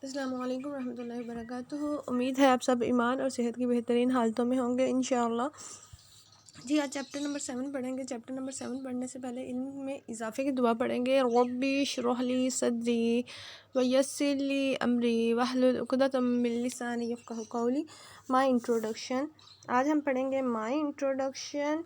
अस्सलामु अलैकुम रहमतुल्लाहि वबरकातुहू। उम्मीद है आप सब ईमान और सेहत की बेहतरीन हालतों में होंगे इंशाअल्लाह। जी आज चैप्टर नंबर 7 पढ़ेंगे। चैप्टर नंबर 7 पढ़ने से पहले इल्म में इजाफे की दुआ पढ़ेंगे। रब्बी इश्रह ली सदरी व यस्सिर ली अमरी वहलुल उक़दतम मिन लिसानी यफ़क़हू क़ौली। My introduction. आज हम पढ़ेंगे my introduction.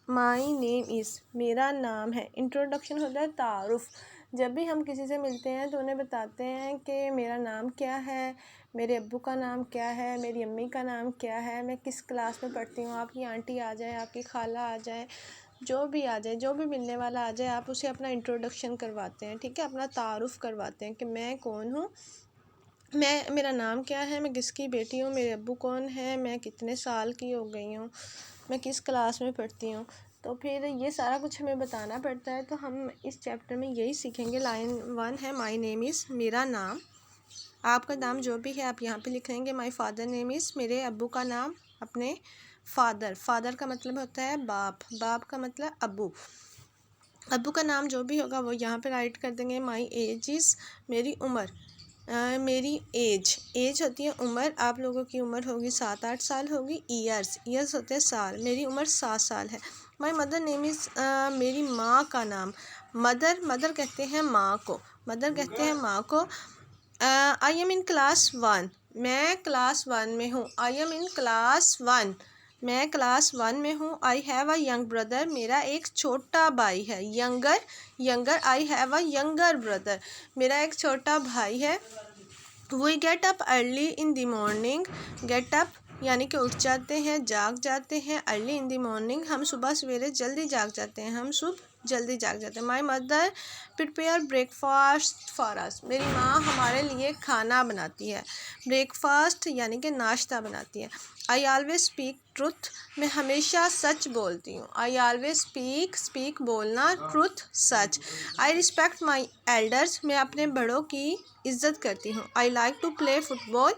My name is मेरा नाम है। इंट्रोडक्शन होता है तारुफ़। जब भी हम किसी से मिलते हैं तो उन्हें बताते हैं कि मेरा नाम क्या है, मेरे अब्बू का नाम क्या है, मेरी अम्मी का नाम क्या है, मैं किस क्लास में पढ़ती हूँ। आपकी आंटी आ जाए, आपकी खाला आ जाए, जो भी आ जाए, जो भी मिलने वाला आ जाए, आप उसे अपना इंट्रोडक्शन करवाते हैं, ठीक है, अपना तारुफ़ करवाते हैं कि मैं कौन हूँ, मेरा नाम क्या है, मैं किसकी बेटी हूँ, मेरे अब्बू कौन है, मैं कितने साल की हो गई हूँ, मैं किस क्लास में पढ़ती हूँ। तो फिर ये सारा कुछ हमें बताना पड़ता है। तो हम इस चैप्टर में यही सीखेंगे। लाइन 1 है माई नेम इज़ मेरा नाम। आपका नाम जो भी है आप यहाँ पे लिख लेंगे। माई फादर नेम इज़ मेरे अब्बू का नाम, अपने फादर का मतलब होता है बाप का मतलब अब्बू का नाम जो भी होगा वो यहाँ पे राइट कर देंगे। माई एज इज़ मेरी उम्र, मेरी एज होती है उम्र। आप लोगों की उम्र होगी 7-8 साल होगी। ईयर्स होते हैं साल। मेरी उम्र 7 साल है। माई मदर नेम इज़ मेरी माँ का नाम। मदर कहते हैं माँ को। आई एम इन क्लास 1, मैं क्लास 1 में हूँ। आई एम इन क्लास 1, मैं क्लास 1 में हूँ। I have a young brother, मेरा एक छोटा भाई है। Younger I have a younger brother, मेरा एक छोटा भाई है। We get up early in the morning, get up यानी कि उठ जाते हैं, जाग जाते हैं। अर्ली इन द मॉर्निंग हम सुबह सवेरे जल्दी जाग जाते हैं, my mother prepare breakfast for us, मेरी माँ हमारे लिए खाना बनाती है। ब्रेकफास्ट यानी कि नाश्ता बनाती है। आई ऑलवेज स्पीक ट्रुथ, मैं हमेशा सच बोलती हूँ। आई ऑलवेज स्पीक बोलना, ट्रुथ सच। आई रिस्पेक्ट माई एल्डर्स, मैं अपने बड़ों की इज़्ज़त करती हूँ। I like to play football,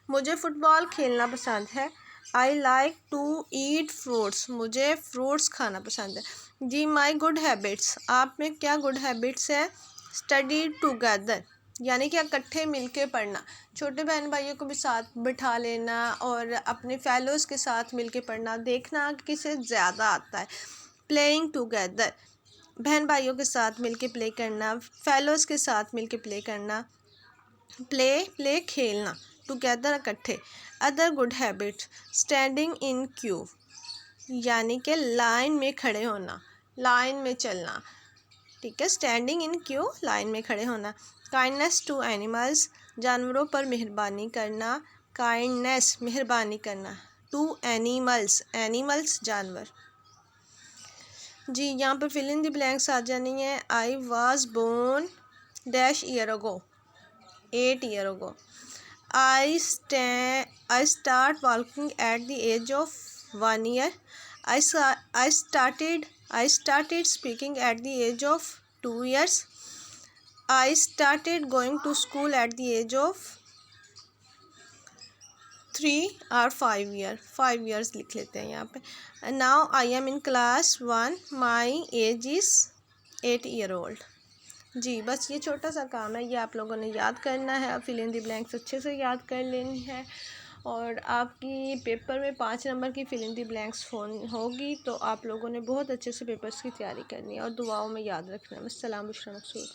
मुझे फ़ुटबॉल खेलना पसंद है। I like to eat fruits, मुझे फ्रूट्स खाना पसंद है। जी माई गुड हैबिट्स, आप में क्या गुड हैबिट्स है। स्टडी टुगेदर यानी कि इकट्ठे मिलके पढ़ना, छोटे बहन भाइयों को भी साथ बिठा लेना और अपने फेलोज़ के साथ मिलके पढ़ना, देखना किसे ज़्यादा आता है। प्लेइंग टुगेदर, बहन भाइयों के साथ मिलके प्ले करना, फेलोज़ के साथ मिलके प्ले करना। प्ले खेलना, टुगेदर इकट्ठे। Other good habits, standing in Q यानी कि लाइन में खड़े होना, लाइन में चलना, ठीक है। स्टैंडिंग इन क्यू लाइन में खड़े होना। काइंडनेस टू एनिमल्स, जानवरों पर मेहरबानी करना। काइंडनेस मेहरबानी करना। टू एनिमल्स जानवर। जी यहाँ पर फिल इन द ब्लैंक्स आ जानी है। I was born dash year ago, 8 years ago. I start walking at the age of 1 year. I started speaking at the age of 2 years. I started going to school at the age of 3 or 5 years. 5 years लिख लेते हैं यहाँ पे। Now I am in class 1. My age is 8 years old. जी बस ये छोटा सा काम है, ये आप लोगों ने याद करना है। फिल इन द ब्लैंक्स अच्छे से याद कर लेनी है। और आपकी पेपर में 5 नंबर की फिल इन द ब्लैंक्स होगी तो आप लोगों ने बहुत अच्छे से पेपर्स की तैयारी करनी है और दुआओं में याद रखना है। अस्सलाम वालेकुम।